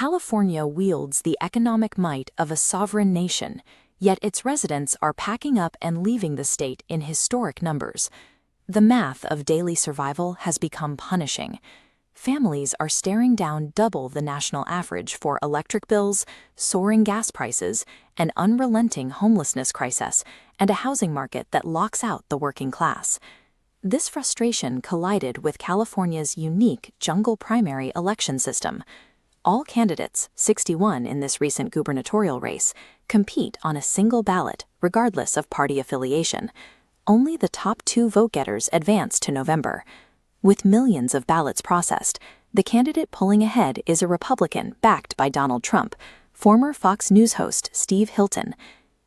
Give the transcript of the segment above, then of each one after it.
California wields the economic might of a sovereign nation, yet its residents are packing up and leaving the state in historic numbers. The math of daily survival has become punishing. Families are staring down double the national average for electric bills, soaring gas prices, an unrelenting homelessness crisis, and a housing market that locks out the working class. This frustration collided with California's unique jungle primary election system. All candidates, 61 in this recent gubernatorial race, compete on a single ballot, regardless of party affiliation. Only the top 2 vote-getters advance to November. With millions of ballots processed, the candidate pulling ahead is a Republican backed by Donald Trump, former Fox News host Steve Hilton.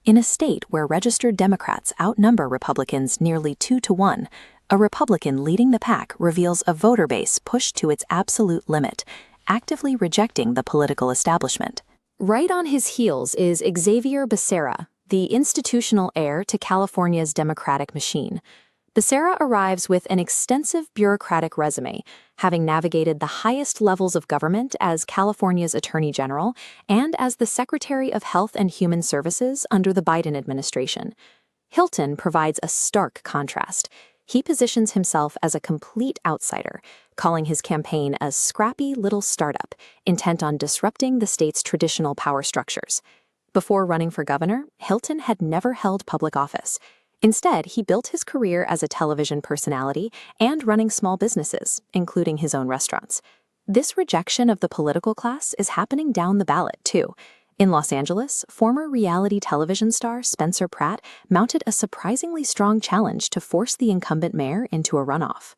In a state where registered Democrats outnumber Republicans nearly 2-1, a Republican leading the pack reveals a voter base pushed to its absolute limit, actively rejecting the political establishment. Right on his heels is Xavier Becerra, the institutional heir to California's Democratic machine. Becerra arrives with an extensive bureaucratic resume, having navigated the highest levels of government as California's Attorney General and as the Secretary of Health and Human Services under the Biden administration. Hilton provides a stark contrast. He positions himself as a complete outsider, calling his campaign a scrappy little startup intent on disrupting the state's traditional power structures. Before running for governor, Hilton had never held public office. Instead, he built his career as a television personality and running small businesses, including his own restaurants. This rejection of the political class is happening down the ballot, too. In Los Angeles, former reality television star Spencer Pratt mounted a surprisingly strong challenge to force the incumbent mayor into a runoff.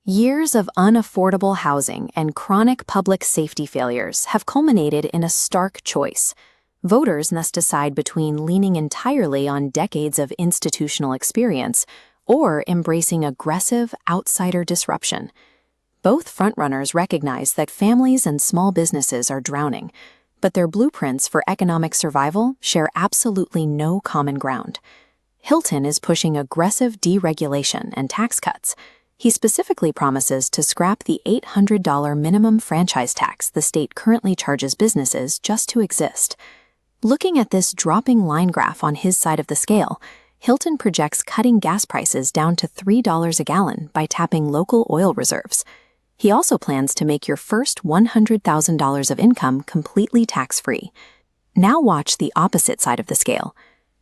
Years of unaffordable housing and chronic public safety failures have culminated in a stark choice. Voters must decide between leaning entirely on decades of institutional experience or embracing aggressive, outsider disruption. Both frontrunners recognize that families and small businesses are drowning, but their blueprints for economic survival share absolutely no common ground. Hilton is pushing aggressive deregulation and tax cuts. He specifically promises to scrap the $800 minimum franchise tax the state currently charges businesses just to exist. Looking at this dropping line graph on his side of the scale, Hilton projects cutting gas prices down to $3 a gallon by tapping local oil reserves. He also plans to make your first $100,000 of income completely tax-free. Now watch the opposite side of the scale.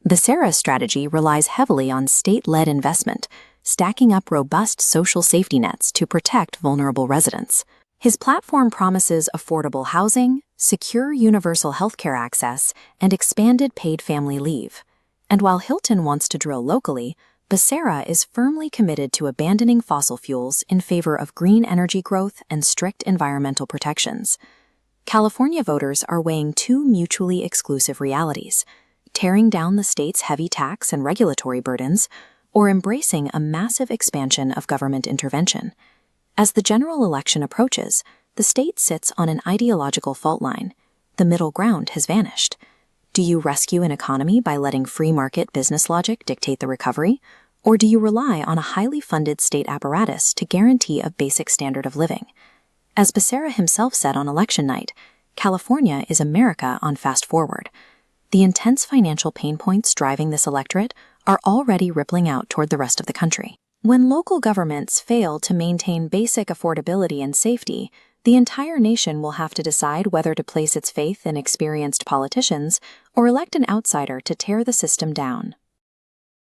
Becerra's strategy relies heavily on state-led investment, stacking up robust social safety nets to protect vulnerable residents. His platform promises affordable housing, secure universal healthcare access, and expanded paid family leave. And while Hilton wants to drill locally, Becerra is firmly committed to abandoning fossil fuels in favor of green energy growth and strict environmental protections. California voters are weighing 2 mutually exclusive realities: tearing down the state's heavy tax and regulatory burdens, or embracing a massive expansion of government intervention. As the general election approaches, the state sits on an ideological fault line. The middle ground has vanished. Do you rescue an economy by letting free market business logic dictate the recovery? Or do you rely on a highly funded state apparatus to guarantee a basic standard of living? As Becerra himself said on election night, California is America on fast forward. The intense financial pain points driving this electorate are already rippling out toward the rest of the country. When local governments fail to maintain basic affordability and safety, the entire nation will have to decide whether to place its faith in experienced politicians or elect an outsider to tear the system down.